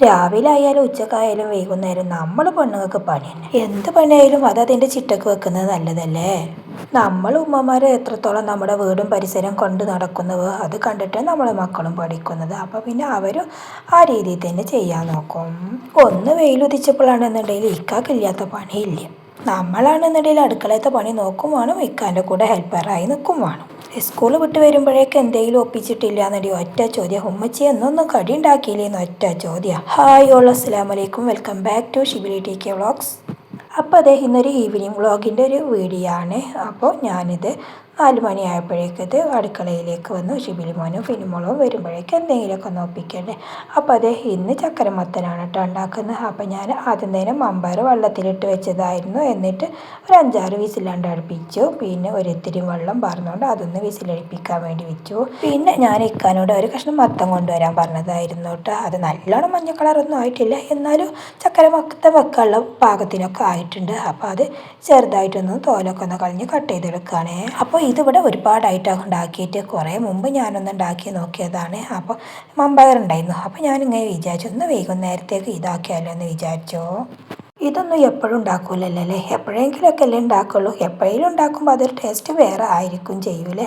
രാവിലെ ആയാലും ഉച്ചക്കായാലും വൈകുന്നേരം നമ്മൾ പെണ്ണുങ്ങൾക്ക് പണി തന്നെ. എന്ത് പണിയായാലും അത് അതിൻ്റെ ചിട്ടക്ക് വെക്കുന്നത് നല്ലതല്ലേ. നമ്മൾ ഉമ്മമാർ എത്രത്തോളം നമ്മുടെ വീടും പരിസരം കൊണ്ട് നടക്കുന്നവോ അത് കണ്ടിട്ട് നമ്മളെ മക്കളും പഠിക്കുന്നത്. അപ്പോൾ പിന്നെ അവരും ആ രീതിയിൽ തന്നെ ചെയ്യാൻ നോക്കും. ഒന്ന് വെയിലുദിച്ചപ്പോഴാണെന്നുണ്ടെങ്കിൽ ഇക്കാക്കില്ലാത്ത പണിയില്ല. നമ്മളാണെന്നുണ്ടെങ്കിൽ അടുക്കളയത്തെ പണി നോക്കും വേണം, ഇക്കാൻ്റെ കൂടെ ഹെൽപ്പറായി നിൽക്കും വേണം. സ്കൂൾ വിട്ട് വരുമ്പോഴേക്ക് എന്തെങ്കിലും ഒപ്പിച്ചിട്ടില്ല എന്നടി ഒറ്റ ചോദ്യം, ഉമ്മച്ചി എന്നൊന്നും കടി ഉണ്ടാക്കിയില്ലേന്ന് ഒറ്റ ചോദ്യം. ഹായ് ഓൾ, അസ്സലാമു അലൈക്കും, welcome back to Shibili T K vlogs. അപ്പോൾ അതേ ഇന്നൊരു ഈവനിങ് വ്ളോഗിൻ്റെ ഒരു വീഡിയോ ആണ്. അപ്പോൾ ഞാനിത് 4 മണിയായപ്പോഴേക്കത് അടുക്കളയിലേക്ക് വന്നു. ഷിബിലി മോനും ഫിനിമോളും വരുമ്പോഴേക്ക് എന്തെങ്കിലുമൊക്കെ ഒന്ന് ഒപ്പിക്കണ്ടേ. അപ്പോൾ അതേ ഇന്ന് ചക്കരമത്തനാണ് കേട്ടോ ഉണ്ടാക്കുന്നത്. അപ്പോൾ ഞാൻ ആദ്യം തന്നെ മമ്പയർ വെള്ളത്തിലിട്ട് വെച്ചതായിരുന്നു. എന്നിട്ട് ഒരു 5-6 വിസിലാണ്ട് അടുപ്പിച്ചു. പിന്നെ ഒരിത്തിരി വെള്ളം പറഞ്ഞുകൊണ്ട് അതൊന്ന് വിസിലടിപ്പിക്കാൻ വേണ്ടി വെച്ചു. പിന്നെ ഞാൻ ഇക്കാനോട് ഒരു കഷ്ണം മത്തം കൊണ്ടുവരാൻ പറഞ്ഞതായിരുന്നു കേട്ടോ. അത് നല്ലോണം മഞ്ഞ കളറൊന്നും ആയിട്ടില്ല, എന്നാലും ചക്കരമത്തം വെക്കാനുള്ള പാകത്തിനൊക്കെ ആയിട്ടുണ്ട്. അപ്പോൾ അത് ചെറുതായിട്ടൊന്ന് തോലൊക്കെ ഒന്ന് കളഞ്ഞ് കട്ട് ചെയ്തെടുക്കുകയാണേ. അപ്പോൾ ഇതിവിടെ ഒരുപാടായിട്ട് ഉണ്ടാക്കിയിട്ട് കുറേ മുമ്പ് ഞാനൊന്ന് ഉണ്ടാക്കി നോക്കിയതാണ്. അപ്പോൾ മമ്പയർ ഉണ്ടായിരുന്നു. അപ്പോൾ ഞാനിങ്ങനെ വിചാരിച്ചു ഒന്ന് വൈകുന്നേരത്തേക്ക് ഇതാക്കിയാലോ എന്ന് വിചാരിച്ചോ. ഇതൊന്നും എപ്പോഴും ഉണ്ടാക്കൂലല്ലോ അല്ലേ, എപ്പോഴെങ്കിലുമൊക്കെ അല്ലേ ഉണ്ടാക്കുള്ളൂ. എപ്പോഴെങ്കിലും ഉണ്ടാക്കുമ്പോൾ അതൊരു ടേസ്റ്റ് വേറെ ആയിരിക്കും ചെയ്യൂലേ.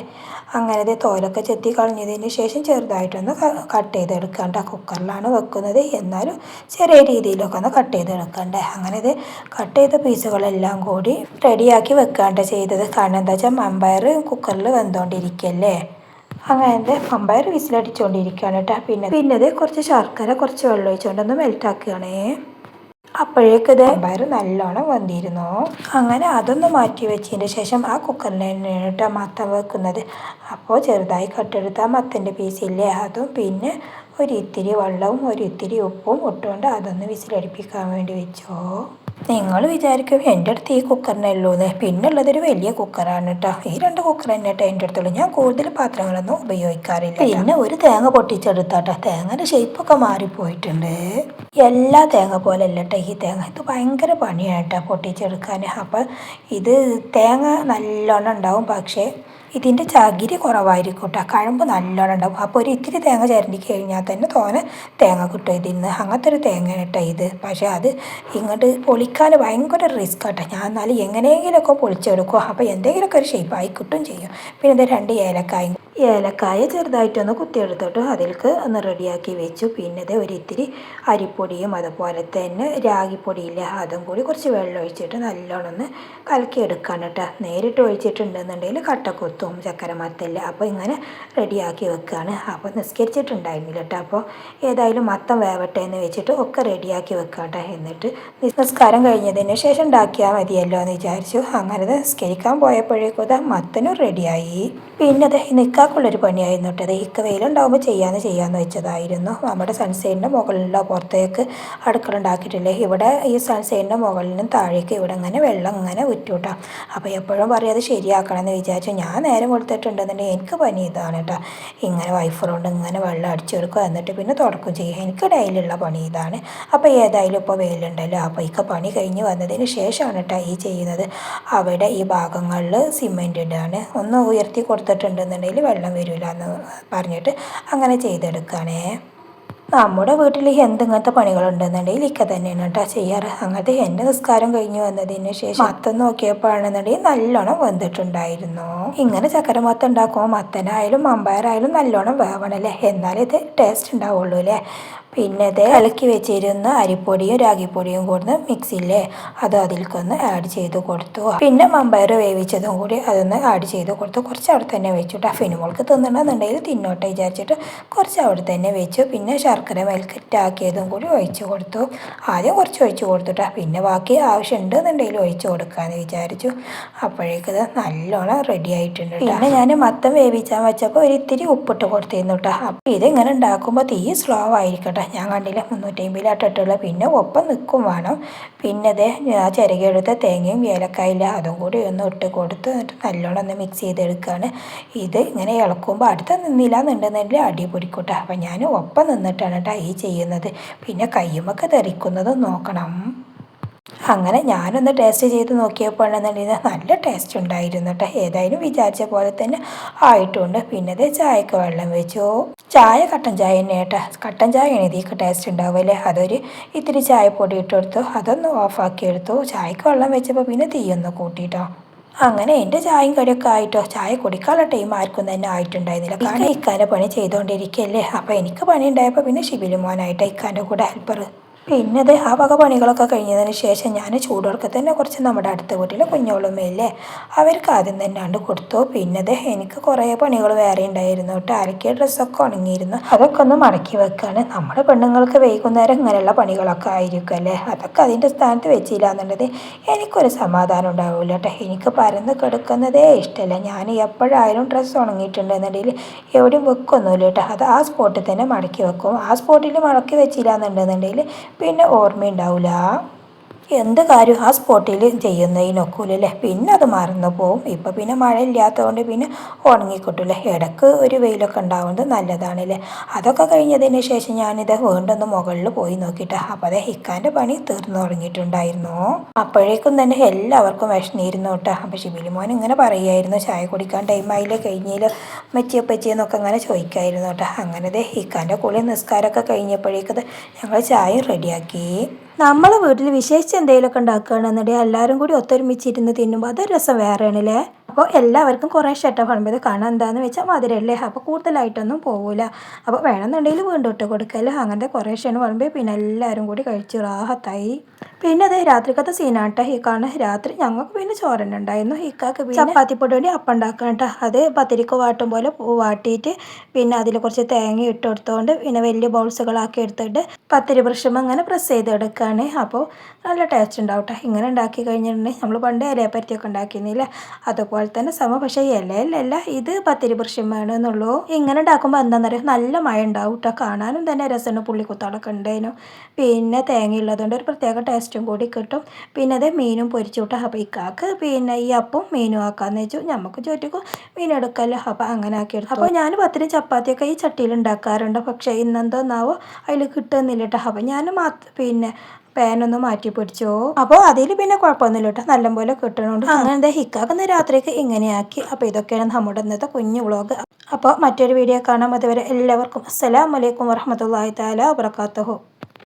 അങ്ങനെ തോലൊക്കെ ചെത്തി കളഞ്ഞതിന് ശേഷം ചെറുതായിട്ടൊന്ന് കട്ട് ചെയ്തെടുക്കണ്ട. കുക്കറിലാണ് വെക്കുന്നത്, എന്നാലും ചെറിയ രീതിയിലൊക്കെ ഒന്ന് കട്ട് ചെയ്തെടുക്കണ്ടേ. അങ്ങനെ കട്ട് ചെയ്ത പീസുകളെല്ലാം കൂടി റെഡിയാക്കി വെക്കാണ്ട ചെയ്തത്. കാരണം എന്താ വെച്ചാൽ മമ്പയർ കുക്കറിൽ വെന്തുകൊണ്ടിരിക്കുകയല്ലേ. അങ്ങനെ മമ്പയർ വിസിലടിച്ചുകൊണ്ടിരിക്കുകയാണ് കേട്ടോ. പിന്നെ കുറച്ച് ശർക്കര കുറച്ച് വെള്ളം ഒഴിച്ചുകൊണ്ടൊന്ന് മെൽറ്റാക്കുകയാണേ. അപ്പോഴേക്കത് മമ്പയർ നല്ലോണം വന്നിരുന്നു. അങ്ങനെ അതൊന്ന് മാറ്റി വെച്ചതിന് ശേഷം ആ കുക്കറിൽ തന്നെയാണ് കേട്ടോ മത്തൻ വെക്കുന്നത്. അപ്പോൾ ചെറുതായി കട്ടെടുത്ത മത്തൻ്റെ പീസില്ലേ അതും പിന്നെ ഒരിത്തിരി വെള്ളവും ഒരിത്തിരി ഉപ്പും ഇട്ടുകൊണ്ട് അതൊന്ന് വിസിലടിപ്പിക്കാൻ വേണ്ടി വെച്ചോ. നിങ്ങൾ വിചാരിക്കും എൻ്റെ അടുത്ത് ഈ കുക്കറിനെ ഉള്ളൂന്ന്. പിന്നെ ഉള്ളതൊരു വലിയ കുക്കറാണ് കേട്ടോ. ഈ 2 കുക്കർ തന്നെ കേട്ടോ എൻ്റെ അടുത്തുള്ളൂ. ഞാൻ കൂടുതൽ പാത്രങ്ങളൊന്നും ഉപയോഗിക്കാറില്ല. പിന്നെ ഒരു തേങ്ങ പൊട്ടിച്ചെടുത്താട്ടോ. തേങ്ങയുടെ ഷേപ്പൊക്കെ മാറിപ്പോയിട്ടുണ്ട്. എല്ലാ തേങ്ങ പോലെ അല്ല കേട്ടോ ഈ തേങ്ങ. ഇത് ഭയങ്കര പണിയാണ് കേട്ടോ പൊട്ടിച്ചെടുക്കാൻ. അപ്പം ഇത് തേങ്ങ നല്ലോണം ഉണ്ടാവും, പക്ഷേ ഇതിൻ്റെ ചകിരി കുറവായിരിക്കും കേട്ടോ. കഴമ്പ് നല്ലോണം ഉണ്ടാവും. അപ്പോൾ ഒരു ഇത്തിരി തേങ്ങ ചിരണ്ടി കഴിഞ്ഞാൽ തന്നെ തോനെ തേങ്ങ കിട്ടും ഇതിന്ന്. അങ്ങനത്തെ ഒരു തേങ്ങയാണ് കേട്ടോ ഇത്. പക്ഷേ അത് ഇങ്ങോട്ട് പൊളിക്കാൻ ഭയങ്കര റിസ്ക് കേട്ടോ. ഞാൻ എന്നാലും എങ്ങനെയെങ്കിലുമൊക്കെ പൊളിച്ചെടുക്കും. അപ്പോൾ എന്തെങ്കിലുമൊക്കെ ഒരു ഷേപ്പായി കിട്ടും ചെയ്യും. പിന്നെ ഇത് 2 ഏലക്കായ ചെറുതായിട്ടൊന്ന് കുത്തിയെടുത്തിട്ട് അതിലേക്ക് ഒന്ന് റെഡിയാക്കി വെച്ചു. പിന്നെ ഒരിത്തിരി അരിപ്പൊടിയും അതുപോലെ തന്നെ രാഗിപ്പൊടിയില്ല അതും കൂടി കുറച്ച് വെള്ളം ഒഴിച്ചിട്ട് നല്ലോണം ഒന്ന് കലക്കിയെടുക്കാൻ കേട്ടോ. നേരിട്ട് ഒഴിച്ചിട്ടുണ്ടെന്നുണ്ടെങ്കിൽ കട്ട കൊത്തും ചക്കരമത്തല്ല. അപ്പോൾ ഇങ്ങനെ റെഡിയാക്കി വെക്കുകയാണ്. അപ്പോൾ നിസ്കരിച്ചിട്ടുണ്ടായിരുന്നില്ല കേട്ടോ. അപ്പോൾ ഏതായാലും മത്തം വേവട്ടെ എന്ന് വെച്ചിട്ട് ഒക്കെ റെഡിയാക്കി വെക്കാം കേട്ടോ. എന്നിട്ട് നിസ്കാരം കഴിഞ്ഞതിന് ശേഷം ഉണ്ടാക്കിയാൽ മതിയല്ലോ എന്ന് വിചാരിച്ചു. അങ്ങനെ നിസ്കരിക്കാൻ പോയപ്പോഴേക്കും മത്തനും റെഡിയായി. പിന്നെ നിൽക്കാക്കുള്ളൊരു പണിയായിരുന്നു കേട്ടോ. ഇക്ക വെയിലുണ്ടാകുമ്പോൾ ചെയ്യാമെന്ന് വെച്ചതായിരുന്നു. നമ്മുടെ സൺസൈഡിൻ്റെ മുകളിലുള്ള പുറത്തേക്ക് അടുക്കള ഉണ്ടാക്കിയിട്ടില്ലേ, ഇവിടെ ഈ സൺസൈഡിൻ്റെ മുകളിലും താഴേക്ക് ഇവിടെ ഇങ്ങനെ വെള്ളം ഇങ്ങനെ ഉറ്റൂട്ടാ. അപ്പോൾ എപ്പോഴും പറയാതെ ശരിയാക്കണം എന്ന് വിചാരിച്ചു. ഞാൻ നേരം കൊടുത്തിട്ടുണ്ടെന്നുണ്ടെങ്കിൽ എനിക്ക് പണി ഇതാണ് കേട്ടോ. ഇങ്ങനെ വൈഫറുകൊണ്ട് ഇങ്ങനെ വെള്ളം അടിച്ചെടുക്കുക, എന്നിട്ട് പിന്നെ തുടക്കും ചെയ്യും. എനിക്ക് ഡെയിലുള്ള പണി ഇതാണ്. അപ്പോൾ ഏതായാലും ഇപ്പോൾ വെയിലുണ്ടല്ലോ. അപ്പോൾ ഇക്ക പണി കഴിഞ്ഞ് വന്നതിന് ശേഷമാണ് കേട്ടോ ഈ ചെയ്യുന്നത്. അവിടെ ഈ ഭാഗങ്ങളിൽ സിമെൻ്റ് ഇടാണ്. ഒന്ന് ഉയർത്തി കൊടുത്തിട്ടുണ്ടെന്നുണ്ടെങ്കിൽ വെള്ളം വരില്ല എന്ന് പറഞ്ഞിട്ട് അങ്ങനെ ചെയ്തെടുക്കുകയാണേ. നമ്മുടെ വീട്ടിൽ എന്തിങ്ങനത്തെ പണികളുണ്ടെന്നുണ്ടെങ്കിൽ ഇക്ക തന്നെയാണ് കേട്ടോ ചെയ്യാറ്. അങ്ങനത്തെ എൻ്റെ നിസ്കാരം കഴിഞ്ഞ് വന്നതിന് ശേഷം മത്തം നോക്കിയപ്പോഴാണെന്നുണ്ടെങ്കിൽ നല്ലോണം വെന്തിട്ടുണ്ടായിരുന്നു. ഇങ്ങനെ ചക്കരമത്തം ഉണ്ടാക്കുമ്പോൾ മത്തനായാലും മമ്പയറായാലും നല്ലോണം വേവണല്ലേ, എന്നാലേ ഇത് ടേസ്റ്റ് ഉണ്ടാവുള്ളൂ അല്ലേ. പിന്നെ കലക്കി വെച്ചിരുന്ന അരിപ്പൊടിയും രാഗിപ്പൊടിയും കൊടുന്ന് മിക്സിയില്ലേ അത് അതിലേക്കൊന്ന് ആഡ് ചെയ്ത് കൊടുത്തു. പിന്നെ മമ്പയർ വേവിച്ചതും കൂടി അതൊന്ന് ആഡ് ചെയ്ത് കൊടുത്തു. കുറച്ച് അവിടെ തന്നെ വെച്ചിട്ട് ഫിനിമോൾക്ക് തിന്നണമെന്നുണ്ടെങ്കിൽ തിന്നോട്ടെ വിചാരിച്ചിട്ട് കുറച്ച് അവിടെ തന്നെ വെച്ചു. പിന്നെ ശർക്കര മെൽറ്റാക്കിയതും കൂടി ഒഴിച്ച് കൊടുത്തു. ആദ്യം കുറച്ച് ഒഴിച്ച് കൊടുത്തിട്ടാ, പിന്നെ ബാക്കി ആവശ്യമുണ്ട് എന്നുണ്ടെങ്കിൽ ഒഴിച്ച് കൊടുക്കാമെന്ന് വിചാരിച്ചു. അപ്പോഴേക്കത് നല്ലോണം റെഡി ആയിട്ടുണ്ട്. പിന്നെ ഞാൻ മത്തം വേവിച്ചാൽ വെച്ചപ്പോൾ ഒരിത്തിരി ഉപ്പിട്ട് കൊടുത്തിരുന്നു കേട്ടോ. അപ്പോൾ ഇതിങ്ങനെ ഉണ്ടാക്കുമ്പോൾ തീ സ്ലോ ആയിരിക്കട്ടെ. ഞാൻ കണ്ടില്ല 350 ഇട്ടുള്ള. പിന്നെ ഒപ്പം നിൽക്കും വേണം. പിന്നെ ചിരകിയെടുത്ത തേങ്ങയും ഏലക്കായില്ല അതും കൂടി ഒന്ന് ഇട്ട് കൊടുത്ത് എന്നിട്ട് നല്ലോണം ഒന്ന് മിക്സ് ചെയ്തെടുക്കുകയാണ്. ഇത് ഇങ്ങനെ ഇളക്കുമ്പോൾ അടുത്ത് നിന്നില്ല എന്നുണ്ടെന്നുണ്ടെങ്കിൽ അടി പിടിക്കൂട്ടെ. അപ്പം ഞാൻ ഒപ്പം നിന്നിട്ടാണ് കേട്ടോ ഈ ചെയ്യുന്നത്. പിന്നെ കയ്യുമൊക്കെ തെറിക്കുന്നതും നോക്കണം. അങ്ങനെ ഞാനൊന്ന് ടേസ്റ്റ് ചെയ്ത് നോക്കിയപ്പോഴാണെന്നുണ്ടെങ്കിൽ നല്ല ടേസ്റ്റ് ഉണ്ടായിരുന്നു കേട്ടോ. ഏതായാലും വിചാരിച്ച പോലെ തന്നെ ആയിട്ടുണ്ട്. പിന്നെ ചായക്ക് വെള്ളം വെച്ചു. ചായ കട്ടൻ ചായ തന്നെ കേട്ടോ. കട്ടൻ ചായയാണ് ഇതിലേക്ക് ടേസ്റ്റ് ഉണ്ടാവുമല്ലേ. അതൊരു ഇത്തിരി ചായപ്പൊടി ഇട്ടെടുത്തു, അതൊന്ന് ഓഫാക്കി എടുത്തു. ചായക്ക് വെള്ളം വെച്ചപ്പോൾ പിന്നെ തീയൊന്ന് കൂട്ടിയിട്ടോ. അങ്ങനെ എൻ്റെ ചായയും കടിയൊക്കെ ആയിട്ടോ. ചായ കുടിക്കാനുള്ള ടൈം ആർക്കും തന്നെ ആയിട്ടുണ്ടായിരുന്നില്ല. കാരണം ഇക്കാൻ്റെ പണി ചെയ്തുകൊണ്ടിരിക്കുകയല്ലേ. അപ്പോൾ എനിക്ക് പണി ഉണ്ടായപ്പോൾ പിന്നെ ഷിബിലു മോനായിട്ട് ഇക്കാൻ്റെ കൂടെ ഹെൽപ്പർ. പിന്നെ അത് ആ വക പണികളൊക്കെ കഴിഞ്ഞതിന് ശേഷം ഞാൻ ചൂടോടൊക്കെ തന്നെ കുറച്ച് നമ്മുടെ അടുത്ത വീട്ടിലെ കുഞ്ഞോളുമ്മയില്ലേ, അവർക്ക് ആദ്യം തന്നെ ആണ്ട് കൊടുത്തു. പിന്നെ അത് എനിക്ക് കുറേ പണികൾ വേറെ ഉണ്ടായിരുന്നു കേട്ടോ. അലക്കിയ ഡ്രസ്സൊക്കെ ഉണങ്ങിയിരുന്നു, അതൊക്കെ ഒന്ന് മടക്കി വെക്കാണ്. നമ്മുടെ പെണ്ണുങ്ങൾക്ക് വൈകുന്നേരം ഇങ്ങനെയുള്ള പണികളൊക്കെ ആയിരിക്കും അല്ലേ. അതൊക്കെ അതിൻ്റെ സ്ഥാനത്ത് വെച്ചില്ല എന്നുള്ളത് എനിക്കൊരു സമാധാനം ഉണ്ടാവില്ല കേട്ടോ. എനിക്ക് പരന്ന് കിടക്കുന്നതേ ഇഷ്ടമല്ല. ഞാൻ എപ്പോഴായാലും ഡ്രസ്സ് ഉണങ്ങിയിട്ടുണ്ടെന്നുണ്ടെങ്കിൽ എവിടെയും വെക്കൊന്നുമില്ല കേട്ടോ. അത് ആ സ്പോട്ടിൽ തന്നെ മടക്കി വെക്കും. ആ സ്പോട്ടിൽ മടക്കി വെച്ചില്ല എന്നുണ്ടെന്നുണ്ടെങ്കിൽ പിന്നെ ഓർമ്മയുണ്ടാവില്ല. എന്ത് കാര്യം ആ സ്പോട്ടിൽ ചെയ്യുന്നതിനൊക്കൂലല്ലേ. പിന്നെ അത് മറന്നു പോവും. ഇപ്പം പിന്നെ മഴ ഇല്ലാത്തതുകൊണ്ട് പിന്നെ ഉണങ്ങിക്കിട്ടില്ലേ. ഇടയ്ക്ക് ഒരു വെയിലൊക്കെ ഉണ്ടാവുന്നത് നല്ലതാണല്ലേ. അതൊക്കെ കഴിഞ്ഞതിന് ശേഷം ഞാനിത് വീണ്ടൊന്ന് മുകളിൽ പോയി നോക്കിയിട്ട് അപ്പോൾ അതേ ഹിക്കാൻ്റെ പണി തീർന്നു തുടങ്ങിയിട്ടുണ്ടായിരുന്നു. അപ്പോഴേക്കും തന്നെ എല്ലാവർക്കും വിശന്നിരുന്നു കേട്ടോ. അപ്പോൾ ഷിബിലി മോൻ ഇങ്ങനെ പറയുമായിരുന്നു, ചായ കുടിക്കാൻ ടൈമായില്ലേ, കഴിഞ്ഞില്ല മെച്ചിയപ്പച്ചിയെന്നൊക്കെ അങ്ങനെ ചോദിക്കായിരുന്നു കേട്ടോ. അങ്ങനെ ഹിക്കാൻ്റെ കുളി നിസ്കാരമൊക്കെ കഴിഞ്ഞപ്പോഴേക്കത് ഞങ്ങൾ ചായ റെഡിയാക്കി. നമ്മളെ വീട്ടിൽ വിശേഷിച്ച് എന്തെങ്കിലുമൊക്കെ ഉണ്ടാക്കുകയാണെന്നുണ്ടെങ്കിൽ എല്ലാവരും കൂടി ഒത്തൊരുമിച്ചിരുന്ന് തിന്നുമ്പോൾ അതൊരു രസം വേറെയാണല്ലേ. അപ്പോൾ എല്ലാവർക്കും കുറേ ഷട്ട ഫണ്ട് കാണാൻ എന്താണെന്ന് വെച്ചാൽ മധുരമല്ലേ. അപ്പോൾ കൂടുതലായിട്ടൊന്നും പോകില്ല. അപ്പോൾ വേണമെന്നുണ്ടെങ്കിൽ വീണ്ടും ഇട്ട് കൊടുക്കല്ലോ. അങ്ങനത്തെ കുറേ ഷെണ് വിളമ്പി പിന്നെ എല്ലാവരും കൂടി കഴിച്ച് റാഹത്തായി. പിന്നെ അത് രാത്രിക്കത്തെ സീനാട്ട ഹിക്കാണ്. രാത്രി ഞങ്ങൾക്ക് പിന്നെ ചോരന്നെ ഉണ്ടായിരുന്നു. ഹിക്കാക്ക് പിന്നെ ചപ്പാത്തിപ്പൊടി വേണ്ടി അപ്പം ഉണ്ടാക്കണം കേട്ടോ. അത് പത്തിരിക്ക് വാട്ടും പോലെ വാട്ടിയിട്ട് പിന്നെ അതിൽ കുറച്ച് തേങ്ങ ഇട്ട് കൊടുത്തുകൊണ്ട് പിന്നെ വലിയ ബൗൾസുകളാക്കി എടുത്തിട്ട് പത്തിരി ബ്രഷും അങ്ങനെ പ്രസ് ചെയ്തെടുക്കുകയാണ്. അപ്പോൾ നല്ല ടേസ്റ്റ് ഉണ്ടാവും കേട്ടോ. ഇങ്ങനെ ഉണ്ടാക്കി കഴിഞ്ഞിട്ടുണ്ടെങ്കിൽ നമ്മൾ പണ്ട് ഇലയപ്പരത്തിയൊക്കെ ഉണ്ടാക്കിയിരുന്നില്ല, അതുപോലെ തന്നെ പക്ഷേ ഇലയിലല്ല, ഇത് പത്തിരി ബ്രഷും വേണമെന്നുള്ളൂ. ഇങ്ങനെ ഉണ്ടാക്കുമ്പോൾ എന്താണെന്ന് അറിയാം, നല്ല മഴ ഉണ്ടാവും കേട്ടോ. കാണാനും തന്നെ രസമാണ്. പുള്ളിക്കുത്താളൊക്കെ ഉണ്ടായിരുന്നു. പിന്നെ തേങ്ങ ഉള്ളതുകൊണ്ട് ഒരു പ്രത്യേക ടേസ്റ്റും കൂടി കിട്ടും. പിന്നെ അത് മീനും പൊരിച്ചു വിട്ടാൽ അപ്പോൾ ഇക്കാക്ക് പിന്നെ ഈ അപ്പം മീനും ആക്കാമെന്ന് വെച്ചു. നമുക്ക് ചോറ്റിക്കും മീൻ എടുക്കല്ലോ. അപ്പോൾ അങ്ങനെ ആക്കിയെടുത്തു. അപ്പോൾ ഞാൻ പത്തിരി ചപ്പാത്തിയൊക്കെ ഈ ചട്ടിയിൽ ഉണ്ടാക്കാറുണ്ട്. പക്ഷേ ഇന്നെന്തോന്നാവോ അതിൽ കിട്ടുന്നില്ല കേട്ടോ. അപ്പോൾ ഞാൻ പിന്നെ പാനൊന്ന് മാറ്റി പിടിച്ചോ. അപ്പോൾ അതിൽ പിന്നെ കുഴപ്പമൊന്നുമില്ല കേട്ടോ, നല്ലപോലെ കിട്ടണുണ്ട്. അങ്ങനെ ഹിക്കാക്കുന്ന രാത്രിക്ക് ഇങ്ങനെയാക്കി. അപ്പോൾ ഇതൊക്കെയാണ് നമ്മുടെ ഇന്നത്തെ കുഞ്ഞു വ്ളോഗ്. അപ്പോൾ മറ്റൊരു വീഡിയോ കാണാം. അതുവരെ എല്ലാവർക്കും അസ്സലാമു അലൈക്കും വറഹ്മത്തുള്ളാഹി തആല വബറകാതുഹു.